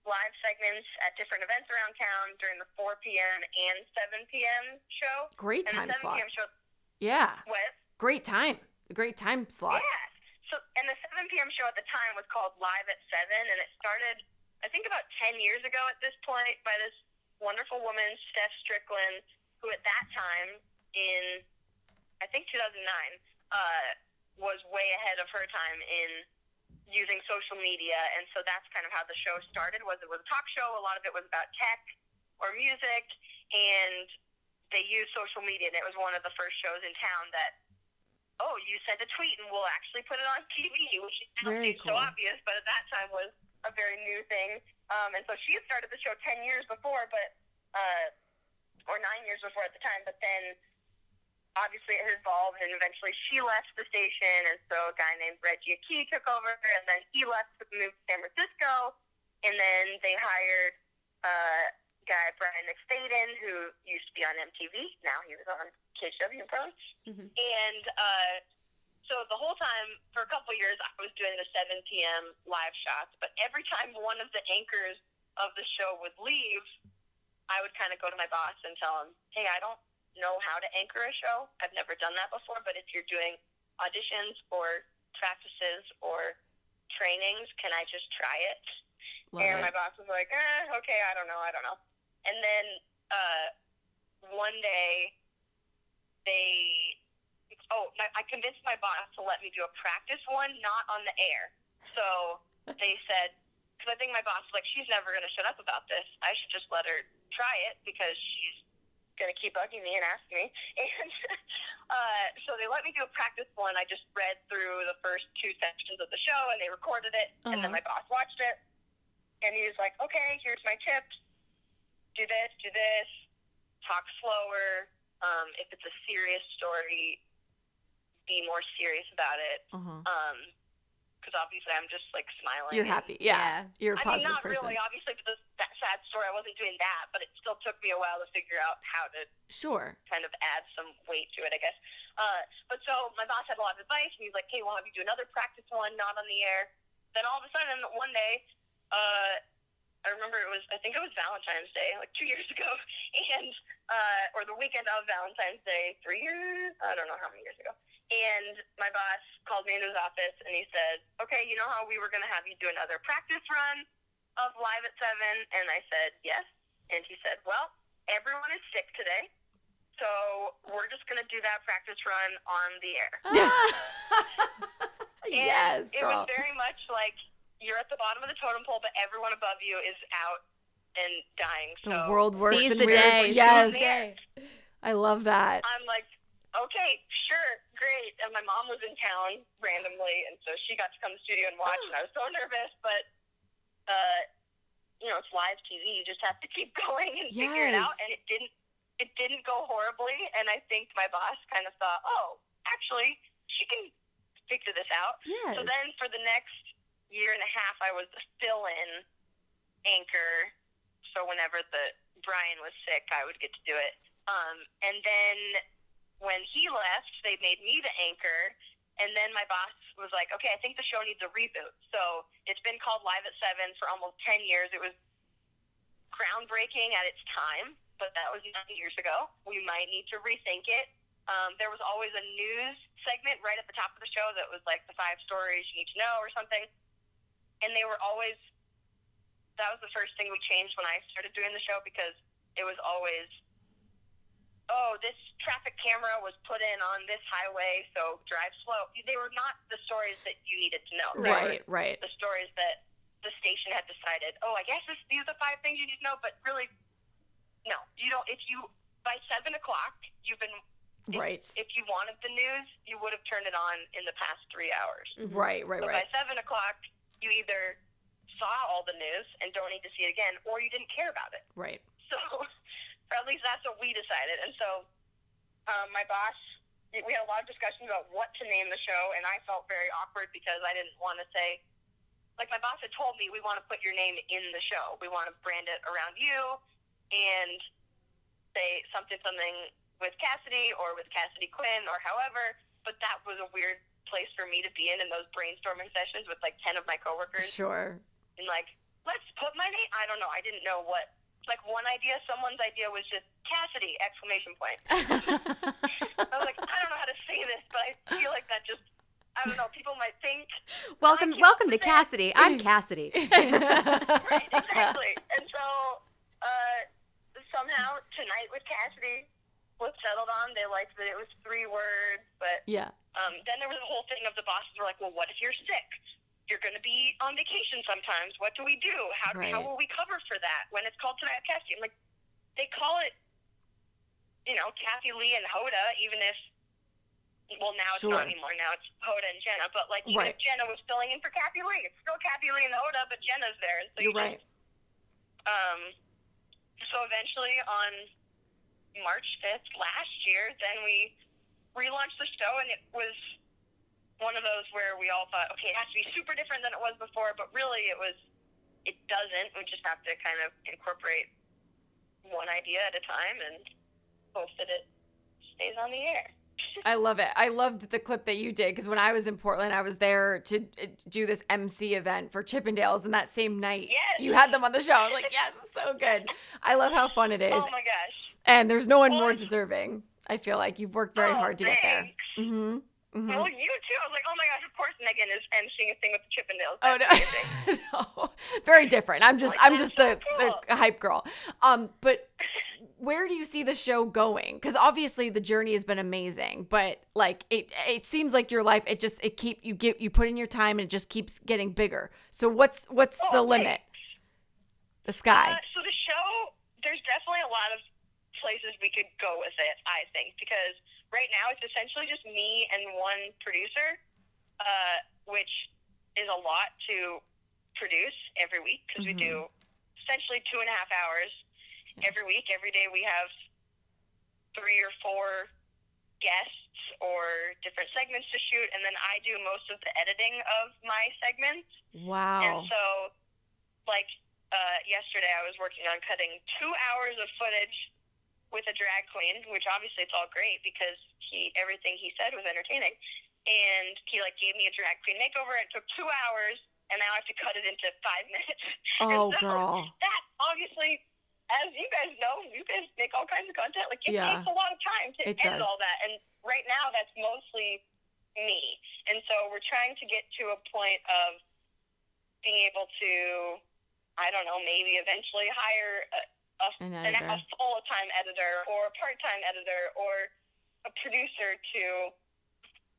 Speaker 3: live segments at different events around town during the 4 p.m. and 7 p.m. show.
Speaker 1: Great time
Speaker 3: slot.
Speaker 1: slots. Yeah.
Speaker 3: What?
Speaker 1: Great time slot.
Speaker 3: Yeah. So, and the 7 p.m. show at the time was called Live at 7, and it started, I think, about 10 years ago at this point by this wonderful woman, Steph Strickland, who at that time in, I think, 2009, was way ahead of her time in using social media. And so that's kind of how the show started. It was a talk show. A lot of it was about tech or music, and they used social media. And it was one of the first shows in town that, you send a tweet and we'll actually put it on TV, which seems so obvious, but at that time was a very new thing. And so she had started the show 10 years before, or 9 years before at the time, but then obviously it evolved, and eventually she left the station, and so a guy named Reggie Akey took over, and then he left to move to San Francisco, and then they hired a guy, Brian McFadden, who used to be on MTV. Now he was on KGW Portland. And so the whole time, for a couple of years, I was doing the 7 p.m. live shots, but every time one of the anchors of the show would leave, I would kind of go to my boss and tell him, hey, I don't know how to anchor a show. I've never done that before, but if you're doing auditions or practices or trainings, can I just try it? My boss was like, okay, I don't know. And then one day I convinced my boss to let me do a practice one, not on the air. So they said, because I think my boss was like, she's never going to shut up about this. I should just let her try it because she's going to keep bugging me and asking me. And so they let me do a practice one. I just read through the first 2 sections of the show, and they recorded it. And then my boss watched it, and he was like, okay, here's my tips. Do this, talk slower. If it's a serious story, be more serious about it. Because obviously I'm just like smiling.
Speaker 1: You're happy. Yeah. You're a positive
Speaker 3: not
Speaker 1: person.
Speaker 3: Really. Obviously, for that sad story, I wasn't doing that, but it still took me a while to figure out how to kind of add some weight to it, I guess. But so my boss had a lot of advice, and he's like, hey, why don't you do another practice one, not on the air? Then all of a sudden, one day, I remember I think it was Valentine's Day, like 2 years ago, and or the weekend of Valentine's Day, 3 years, I don't know how many years ago. And my boss called me into his office, and he said, okay, you know how we were going to have you do another practice run of Live at 7? And I said, yes. And he said, well, everyone is sick today, so we're just going to do that practice run on the air.
Speaker 1: Yes,
Speaker 3: it was very much like you're at the bottom of the totem pole, but everyone above you is out and dying. So
Speaker 1: the world works in
Speaker 2: the
Speaker 1: weird
Speaker 2: day.
Speaker 1: Yes.
Speaker 2: Day.
Speaker 1: I love that.
Speaker 3: I'm like, okay, sure, great. And my mom was in town randomly, and so she got to come to the studio and watch, and I was so nervous, but, it's live TV. You just have to keep going and figure it out, and it didn't go horribly, and I think my boss kind of thought, oh, actually, she can figure this out.
Speaker 1: Yes.
Speaker 3: So then for the next year and a half, I was a fill-in anchor, so whenever Brian was sick, I would get to do it. And then when he left, they made me the anchor, and then my boss was like, okay, I think the show needs a reboot. So it's been called Live at 7 for almost 10 years. It was groundbreaking at its time, but that was 9 years ago. We might need to rethink it. There was always a news segment right at the top of the show that was like the 5 stories you need to know or something. And they were always, that was the first thing we changed when I started doing the show, because it was always, oh, this traffic camera was put in on this highway, so drive slow. They were not the stories that you needed to know.
Speaker 1: Right.
Speaker 3: The stories that the station had decided, oh, I guess these are the 5 things you need to know, but really, no. You don't, by 7 o'clock, you've been,
Speaker 1: right.
Speaker 3: If you wanted the news, you would have turned it on in the past 3 hours.
Speaker 1: Right.
Speaker 3: So by 7 o'clock, you either saw all the news and don't need to see it again, or you didn't care about it.
Speaker 1: Right.
Speaker 3: So, or at least that's what we decided. And so my boss, we had a lot of discussions about what to name the show, and I felt very awkward because I didn't want to say, like my boss had told me, we want to put your name in the show. We want to brand it around you and say something with Cassidy or with Cassidy Quinn or however, but that was a weird place for me to be in those brainstorming sessions with like 10 of my coworkers.
Speaker 1: Sure.
Speaker 3: And like, let's put my name, I don't know, I didn't know what. Like one idea, someone's idea was just Cassidy! I was like, I don't know how to say this, but I feel like that just, I don't know, people might think.
Speaker 2: Welcome to Cassidy. I'm Cassidy.
Speaker 3: Right, exactly. And so somehow Tonight with Cassidy was settled on. They liked that it was 3 words, but
Speaker 1: yeah.
Speaker 3: Then there was the whole thing of the bosses were like, well, what if you're sick? You're going to be on vacation sometimes. What do we do? How will we cover for that when it's called Tonight with Cassidy? I'm like, they call it, Kathy Lee and Hoda, even if, well, now it's not anymore. Now it's Hoda and Jenna. But, like, even if Jenna was filling in for Kathy Lee, it's still Kathy Lee and Hoda, but Jenna's there. And so
Speaker 1: you're right.
Speaker 3: So eventually on March 5th last year, then we relaunched the show, and it was one of those where we all thought, okay, it has to be super different than it was before, but really it doesn't. We just have to kind of incorporate one idea at a time and hope that it stays on the air.
Speaker 1: I love it. I loved the clip that you did, because when I was in Portland, I was there to do this MC event for Chippendales, and that same night you had them on the show. I was like, yes, so good. I love how fun it is.
Speaker 3: Oh my gosh.
Speaker 1: And there's no one more deserving. I feel like you've worked very hard to get there.
Speaker 3: Mm-hmm.
Speaker 1: Mm-hmm.
Speaker 3: Well, you too. I was like, oh my gosh, of course Meghan is emceeing a thing with the Chippendales.
Speaker 1: Oh
Speaker 3: That's
Speaker 1: no. No, very different. I'm just
Speaker 3: so cool.
Speaker 1: the hype girl. But where do you see the show going? Because obviously the journey has been amazing, but like it seems like your life you put in your time and it just keeps getting bigger. So what's the limit? The sky.
Speaker 3: So the show, there's definitely a lot of places we could go with it, I think, because right now it's essentially just me and one producer, which is a lot to produce every week because we do essentially 2.5 hours every week. Every day we have 3 or 4 guests or different segments to shoot, and then I do most of the editing of my segments.
Speaker 1: Wow.
Speaker 3: And so, like, yesterday I was working on cutting 2 hours of footage with a drag queen, which obviously it's all great because everything he said was entertaining. And he gave me a drag queen makeover. It took 2 hours, and now I have to cut it into 5 minutes.
Speaker 1: Oh,
Speaker 3: and so
Speaker 1: girl.
Speaker 3: That obviously, as you guys know, you guys make all kinds of content. It takes a long time to edit all that. And right now, that's mostly me. And so we're trying to get to a point of being able to, I don't know, maybe eventually hire a full-time editor or a part-time editor or a producer to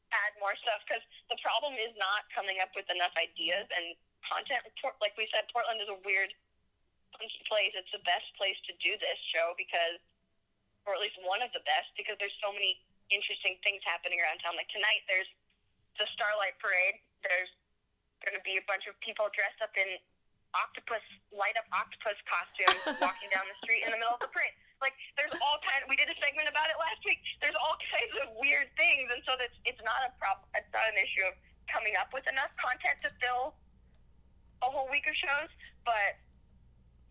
Speaker 3: add more stuff, because the problem is not coming up with enough ideas and content. Like we said, Portland is a weird place. It's the best place to do this show because, or at least one of the best, because there's so many interesting things happening around town. Like tonight, there's the Starlight Parade. There's going to be a bunch of people dressed up in light up octopus costumes walking down the street in the middle of the parade. Like, there's all kinds. We did a segment about it last week. There's all kinds of weird things, and so it's not a problem. It's not an issue of coming up with enough content to fill a whole week of shows, but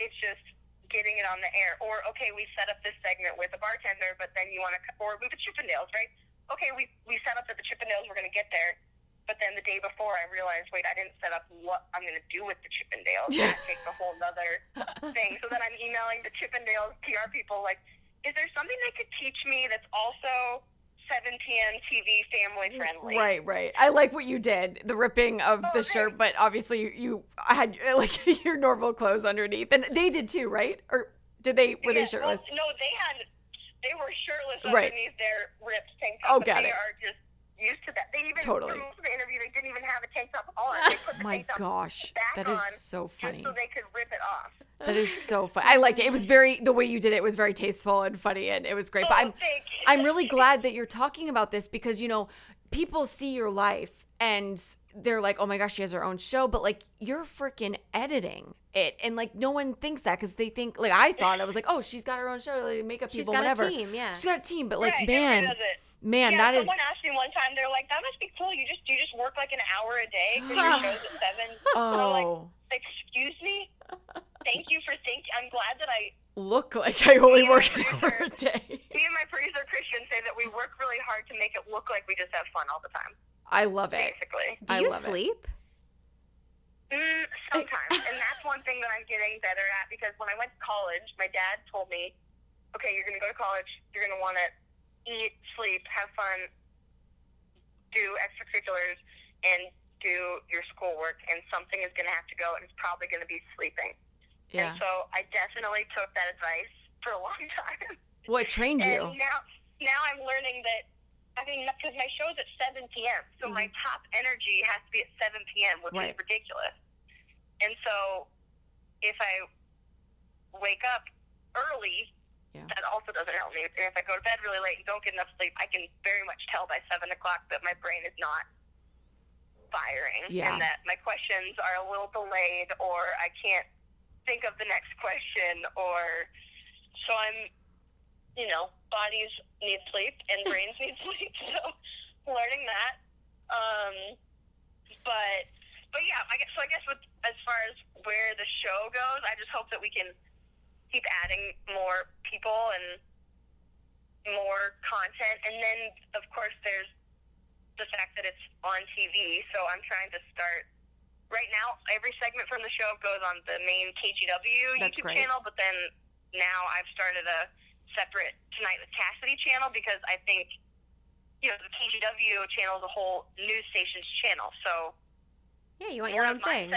Speaker 3: it's just getting it on the air. Or, okay, we set up this segment with a bartender, but then you want to, or with the Chippendales, right? Okay, we set up that the Chippendales were going to get there, but then the day before I realized, wait, I didn't set up what I'm going to do with the Chippendales. That takes a whole nother thing. So then I'm emailing the Chippendales PR people, like, is there something they could teach me that's also 7 p.m. TV family friendly?
Speaker 1: Right. I like what you did, the ripping of the shirt, but obviously you had like your normal clothes underneath, and they did too, right? Or were they shirtless?
Speaker 3: Well, no, they were shirtless underneath their ripped tank top.
Speaker 1: Oh,
Speaker 3: but
Speaker 1: got
Speaker 3: they
Speaker 1: it.
Speaker 3: are just used to that. They even
Speaker 1: Totally.
Speaker 3: for most of the interview, they didn't even have a tank top on. They put the
Speaker 1: My
Speaker 3: tank top
Speaker 1: gosh,
Speaker 3: back
Speaker 1: that
Speaker 3: on
Speaker 1: is so funny.
Speaker 3: just so they could rip it off.
Speaker 1: That is so funny. I liked it. It was the way you did it was very tasteful and funny, and it was great. But I'm really glad that you're talking about this because, people see your life and they're like, oh my gosh, she has her own show. But like, you're freaking editing it. And like, no one thinks that because they think, like, I thought, I was like, oh, she's got her own show, like, makeup people, whatever.
Speaker 2: She's got a team, yeah.
Speaker 1: She's got a team. But like,
Speaker 3: Right,
Speaker 1: man, that is.
Speaker 3: Someone asked me one time, they're like, that must be cool. You just work like an hour a day because your show's at 7.
Speaker 1: Oh.
Speaker 3: And I'm like, excuse me? Thank you for thinking. I'm glad that I
Speaker 1: look like I only work an hour a day.
Speaker 3: Me and my producer, Christian, say that we work really hard to make it look like we just have fun all the time.
Speaker 1: I love it.
Speaker 3: Basically.
Speaker 2: Do you sleep?
Speaker 3: Sometimes. And that's one thing that I'm getting better at because when I went to college, my dad told me, okay, you're going to go to college. You're going to want to eat, sleep, have fun, do extracurriculars, and do your schoolwork. And something is going to have to go, and it's probably going to be sleeping.
Speaker 1: Yeah.
Speaker 3: And so I definitely took that advice for a long time.
Speaker 1: Well, it trained you.
Speaker 3: And now I'm learning that, because my show's at 7 p.m., so my top energy has to be at 7 p.m., which is ridiculous. And so if I wake up early, that also doesn't help me. And if I go to bed really late and don't get enough sleep, I can very much tell by 7 o'clock that my brain is not firing and that my questions are a little delayed or I can't think of the next question so I'm, bodies need sleep and brains need sleep, so learning that. But yeah, I guess as far as where the show goes, I just hope that we can keep adding more people and more content. And then, of course, there's the fact that it's on TV, so I'm trying to start. Right now, every segment from the show goes on the main KGW YouTube channel, but then now I've started a separate Tonight with Cassidy channel because I think the KGW channel is a whole news station's channel. So
Speaker 2: yeah, you want your own thing.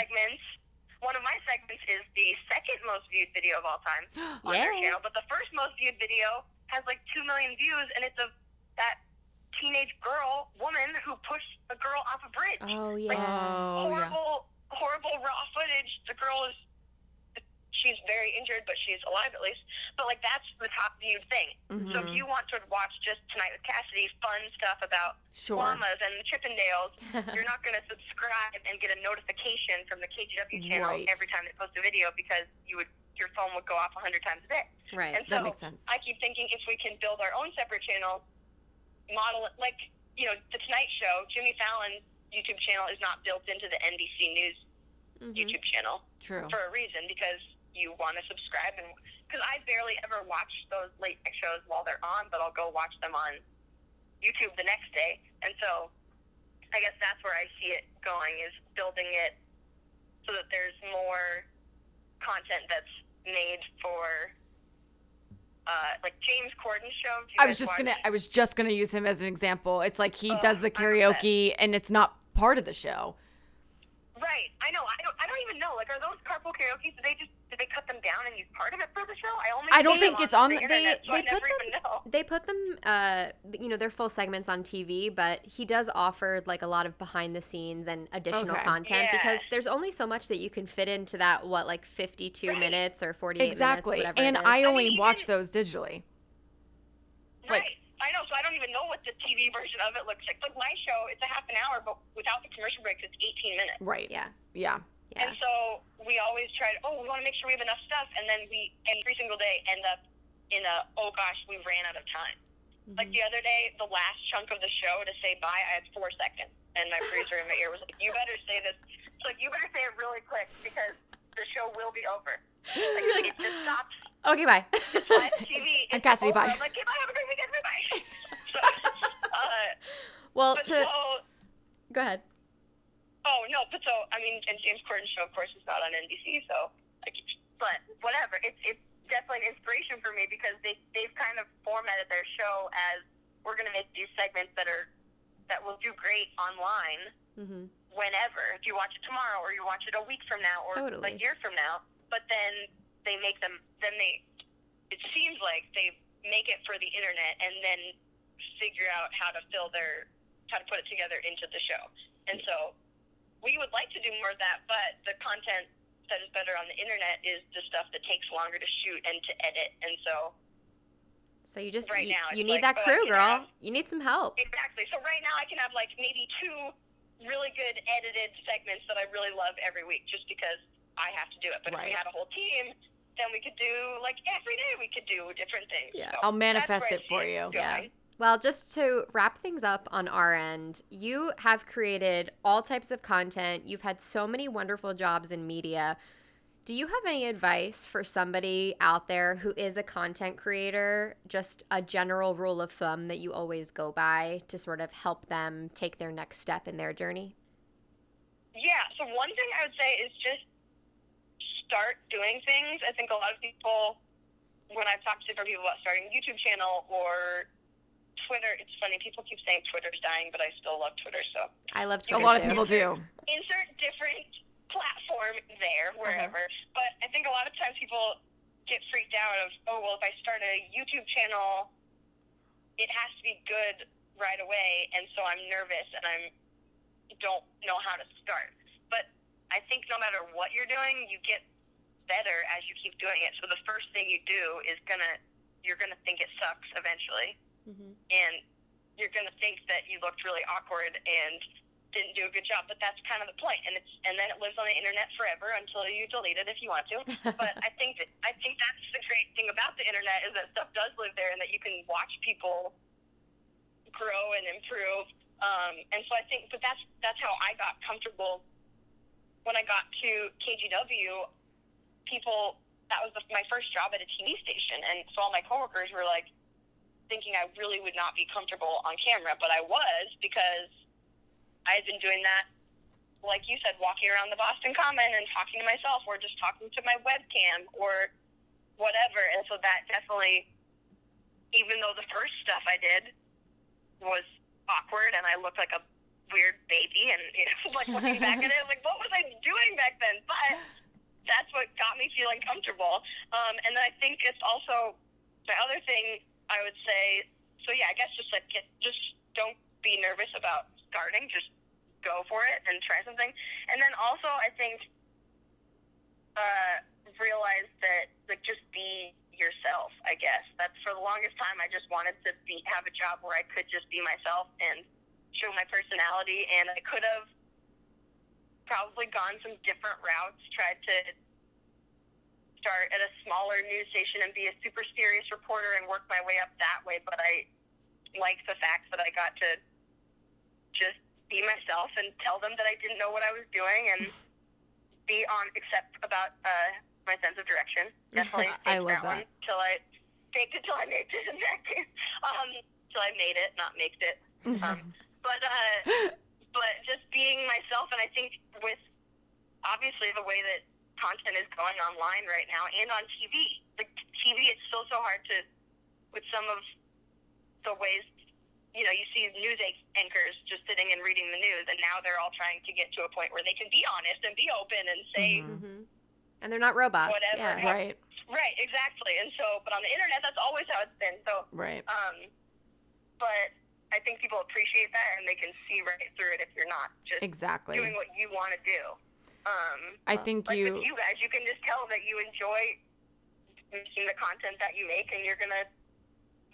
Speaker 3: One of my segments is the second most viewed video of all time on their channel, but the first most viewed video has like 2 million views, and it's that teenage woman who pushed a girl off a bridge.
Speaker 2: Oh yeah.
Speaker 3: Like, horrible raw footage. The girl she's very injured, but she's alive at least. But like, that's the top viewed thing. Mm-hmm. So if you want to watch just Tonight with Cassidy, fun stuff about llamas and Chippendales, you're not going to subscribe and get a notification from the KGW channel every time they post a video, because your phone would go off 100 times a day.
Speaker 2: Right.
Speaker 3: And so that makes sense. I keep thinking, if we can build our own separate channel, model it like, the Tonight Show, Jimmy Fallon's YouTube channel is not built into the NBC News YouTube channel.
Speaker 1: True.
Speaker 3: For a reason, because you want to subscribe, and because I barely ever watch those late night shows while they're on, but I'll go watch them on YouTube the next day. And so I guess that's where I see it going, is building it so that there's more content that's made for like James Corden's show.
Speaker 1: I was just gonna use him as an example. It's like he does the karaoke and it's not part of the show.
Speaker 3: Right. I know. I don't even know. Like, are those carpool karaoke? Did they cut them down and use part of it for the show?
Speaker 1: I don't think it's on the
Speaker 3: internet, so I never even know.
Speaker 2: They put them, their full segments on TV, but he does offer like a lot of behind the scenes and additional content, because there's only so much that you can fit into that 52 minutes or 48 minutes, whatever.
Speaker 1: And
Speaker 2: it is.
Speaker 1: I only watch those digitally.
Speaker 3: Right. I know, so I don't even know what the TV version of it looks like. Like, my show, it's a half an hour, but without the commercial breaks, it's 18 minutes.
Speaker 1: Right. Yeah.
Speaker 3: And so we always try we want to make sure we have enough stuff, and then we every single day end up in oh gosh, we ran out of time. Mm-hmm. Like the other day, the last chunk of the show to say bye, I had 4 seconds, and my producer in my ear was like, "You better say this. It's like, you better say it really quick, because the show will be over. Like, it just stops.
Speaker 2: Okay, bye.
Speaker 3: It's live TV.
Speaker 1: And Cassidy, bye.
Speaker 3: I'm like, okay, bye. Have a great weekend. Bye. So,
Speaker 2: go ahead.
Speaker 3: Oh, no, but so, I mean, and James Corden's show, of course, is not on NBC, so, but whatever. It's definitely an inspiration for me, because they've kind of formatted their show as, we're going to make these segments that will do great online whenever. If you watch it tomorrow, or you watch it a week from now, or a year from now, but then they make them, it seems like they make it for the internet and then figure out how to put it together into the show. And so we would like to do more of that, but the content that is better on the internet is the stuff that takes longer to shoot and to edit. And so
Speaker 2: you just you need that crew, girl. You need some help.
Speaker 3: Exactly. So right now I can have like maybe 2 really good edited segments that I really love every week, just because I have to do it. But if we had a whole team, then we could do, like, every day we could do different things.
Speaker 1: Yeah, so I'll manifest it for you.
Speaker 2: Yeah. Well, just to wrap things up on our end, you have created all types of content. You've had so many wonderful jobs in media. Do you have any advice for somebody out there who is a content creator, just a general rule of thumb that you always go by to sort of help them take their next step in their journey?
Speaker 3: Yeah, so one thing I would say is just start doing things. I think a lot of people, when I've talked to different people about starting a YouTube channel or Twitter, it's funny, people keep saying Twitter's dying, but I still love Twitter, so.
Speaker 2: I love Twitter,
Speaker 1: a lot of people do.
Speaker 3: Insert different platform there, wherever. But I think a lot of times people get freaked out of, if I start a YouTube channel, it has to be good right away, and so I'm nervous and I don't know how to start. But I think no matter what you're doing, you get better as you keep doing it. So the first thing you do is you're gonna think it sucks eventually, and you're gonna think that you looked really awkward and didn't do a good job. But that's kind of the point, and then it lives on the internet forever until you delete it if you want to. But I think that's the great thing about the internet, is that stuff does live there, and that you can watch people grow and improve. And so I think, but that's how I got comfortable when I got to KGW. That was my first job at a TV station, and so all my coworkers were like thinking I really would not be comfortable on camera, but I was, because I had been doing that, like you said, walking around the Boston Common and talking to myself, or just talking to my webcam or whatever. And so that definitely, even though the first stuff I did was awkward and I looked like a weird baby, and like looking back at it, like, what was I doing back then? But that's what got me feeling comfortable. And then I think it's also the other thing I would say. So yeah, I guess just don't be nervous about starting. Just go for it and try something. And then also I think realize that like just be yourself. I guess that's for the longest time I just wanted to have a job where I could just be myself and show my personality, and I could have probably gone some different routes, tried to start at a smaller news station and be a super serious reporter and work my way up that way, but I like the fact that I got to just be myself and tell them that I didn't know what I was doing and be except about my sense of direction. Definitely
Speaker 1: I love that.
Speaker 3: one till I faked it till I made it in that case. Till I made it, not maked it. But just being myself, and I think with obviously the way that content is going online right now and on TV, like TV, it's still so hard to, with some of the ways, you see news anchors just sitting and reading the news, and now they're all trying to get to a point where they can be honest and be open and say,
Speaker 2: and they're not robots.
Speaker 3: Whatever.
Speaker 2: Yeah.
Speaker 3: Right, exactly. And so, but on the internet, that's always how it's been. So,
Speaker 1: right.
Speaker 3: But I think people appreciate that, and they can see right through it if you're not just doing what you want to do.
Speaker 1: I think
Speaker 3: with you guys, you can just tell that you enjoy making the content that you make, and you're going to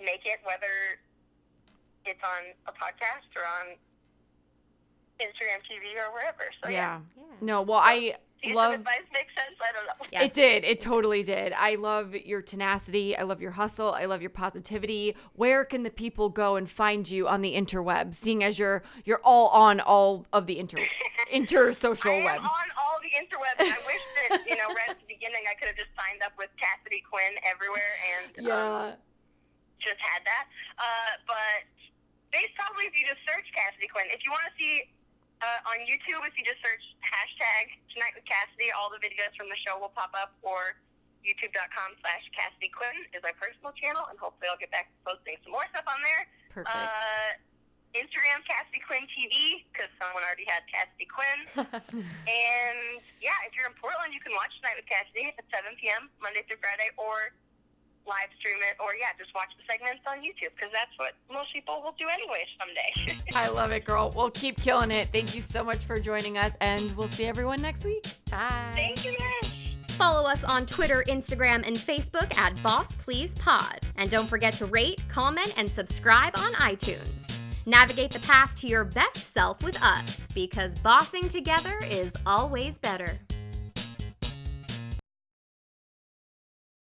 Speaker 3: make it whether it's on a podcast or on Instagram TV or wherever. So, yeah.
Speaker 1: No, well, I love...
Speaker 3: advice makes sense? I don't know.
Speaker 1: Yes. It did. It totally did. I love your tenacity. I love your hustle. I love your positivity. Where can the people go and find you on the interwebs, seeing as you're all on all of the inter-social webs?
Speaker 3: I am on all the interwebs. I wish that, right at the beginning I could have just signed up with Cassidy Quinn everywhere and just had that. But probably if you just search Cassidy Quinn. If you want to see... on YouTube, if you just search #Tonight with Cassidy, all the videos from the show will pop up, or youtube.com/Cassidy Quinn is my personal channel, and hopefully I'll get back to posting some more stuff on there.
Speaker 1: Perfect.
Speaker 3: Instagram, Cassidy Quinn TV, because someone already had Cassidy Quinn. And, yeah, if you're in Portland, you can watch Tonight with Cassidy at 7 p.m., Monday through Friday, or live stream it, or just watch the segments on YouTube, because that's what most people will do anyway someday.
Speaker 1: I love it, girl. We'll keep killing it. Thank you so much for joining us, and we'll see everyone next week.
Speaker 2: Bye.
Speaker 3: Thank you, guys.
Speaker 2: Follow us on Twitter, Instagram, and Facebook at Boss Please Pod. And don't forget to rate, comment, and subscribe on iTunes. Navigate the path to your best self with us, because bossing together is always better.